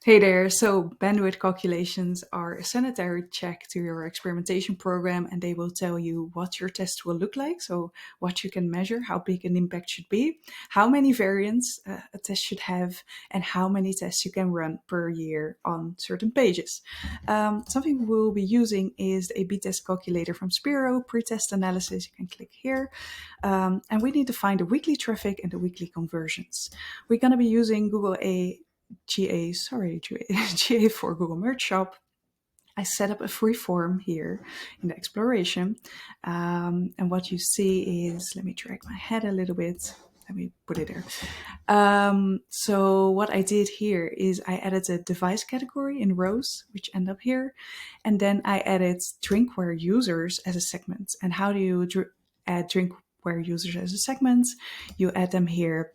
Hey there. So, bandwidth calculations are a sanitary check to your experimentation program, and they will tell you what your test will look like. So, what you can measure, how big an impact should be, how many variants a test should have, and how many tests you can run per year on certain pages. Something we'll be using is the A/B test calculator from Spiro, pre-test analysis. You can click here. And we need to find the weekly traffic and the weekly conversions. We're going to be using GA4 Google Merge Shop. I set up a free form here in the exploration. And what you see is, let me drag my head a little bit. Let me put it there. So what I did here is I added a device category in rows, which end up here. And then I added drinkware users as a segment. And how do you add drinkware users as a segment? You add them here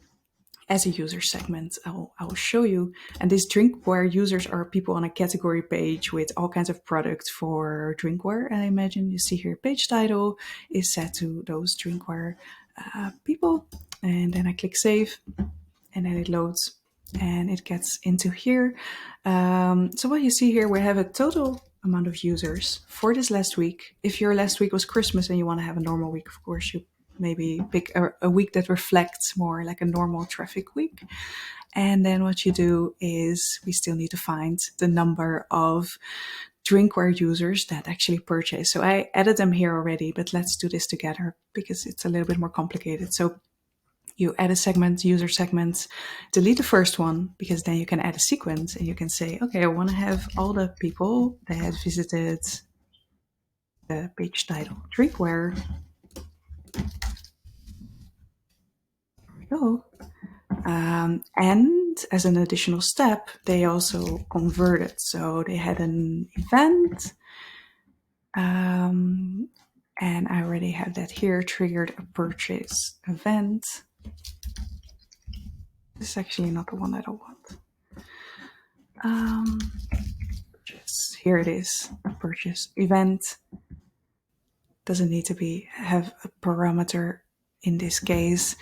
as a user segment. I will show you. And these drinkware users are people on a category page with all kinds of products for drinkware. And I imagine you see here page title is set to those drinkware people. And then I click save, and then it loads and it gets into here. So what you see here, we have a total amount of users for this last week. If your last week was Christmas and you want to have a normal week, of course, you maybe pick a week that reflects more like a normal traffic week. And then what you do is we still need to find the number of drinkware users that actually purchase. So I added them here already, but let's do this together because it's a little bit more complicated. So you add a segment, user segment, delete the first one, because then you can add a sequence and you can say, okay, I want to have all the people that visited the page title drinkware. Go. And as an additional step, they also converted. So they had an event. And I already have that here, triggered a purchase event. This is actually not the one that I want. Here it is, a purchase event. Doesn't need to have a parameter in this case.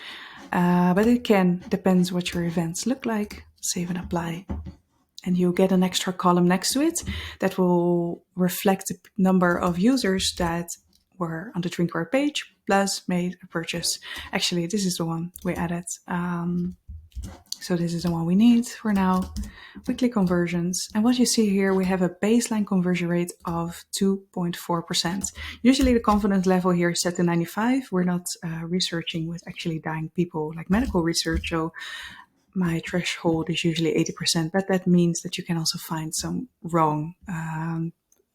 But it can, depends what your events look like. Save and apply. And you'll get an extra column next to it that will reflect the number of users that were on the drinkware page plus made a purchase. Actually, this is the one we added. So this is the one we need for now. Weekly conversions. And what you see here, we have a baseline conversion rate of 2.4%. Usually the confidence level here is set to 95. We're not researching with actually dying people like medical research. So my threshold is usually 80%, but that means that you can also find some wrong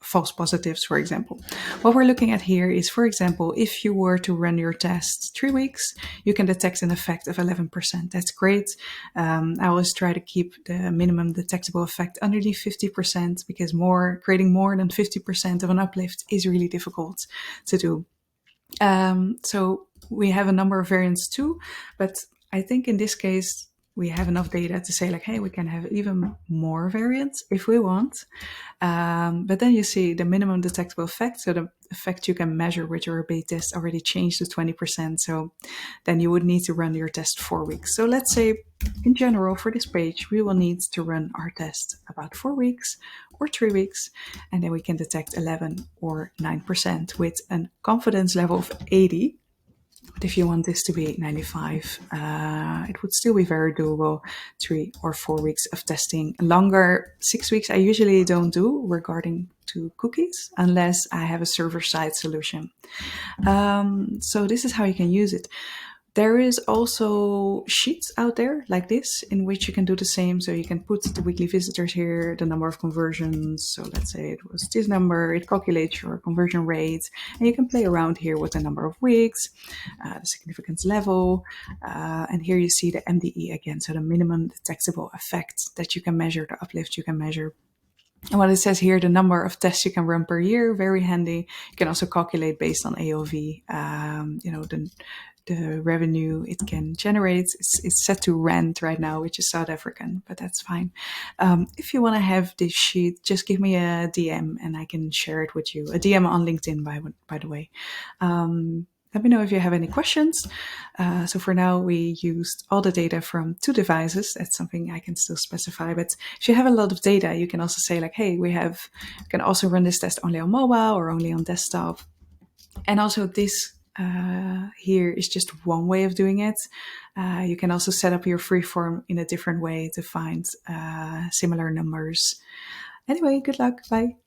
false positives, for example. What we're looking at here is, for example, if you were to run your test 3 weeks, you can detect an effect of 11%. That's great. I always try to keep the minimum detectable effect underneath 50% because creating more than 50% of an uplift is really difficult to do. So we have a number of variants too, but I think in this case, we have enough data to say like, hey, we can have even more variants if we want. But then you see the minimum detectable effect. So the effect you can measure with your A/B test already changed to 20%. So then you would need to run your test 4 weeks. So let's say in general for this page, we will need to run our test about 4 weeks or 3 weeks. And then we can detect 11 or 9% with a confidence level of 80. But if you want this to be 95, it would still be very doable. 3 or 4 weeks of testing. Longer, 6 weeks, I usually don't do regarding to cookies unless I have a server-side solution. So this is how you can use it. There is also sheets out there like this in which you can do the same. So you can put the weekly visitors here, the number of conversions. So let's say it was this number, it calculates your conversion rate, and you can play around here with the number of weeks, the significance level. And here you see the MDE again. So the minimum detectable effect that you can measure, the uplift you can measure. And what it says here, the number of tests you can run per year, very handy. You can also calculate based on AOV, the revenue it can generate. It's set to rand right now, which is South African, but that's fine. If you want to have this sheet, just give me a DM and I can share it with you. A DM on LinkedIn, by the way. Let me know if you have any questions. So for now, we used all the data from two devices. That's something I can still specify. But if you have a lot of data, you can also say like, hey, you can also run this test only on mobile or only on desktop. And also this here is just one way of doing it. You can also set up your freeform in a different way to find similar numbers. Anyway, good luck. Bye.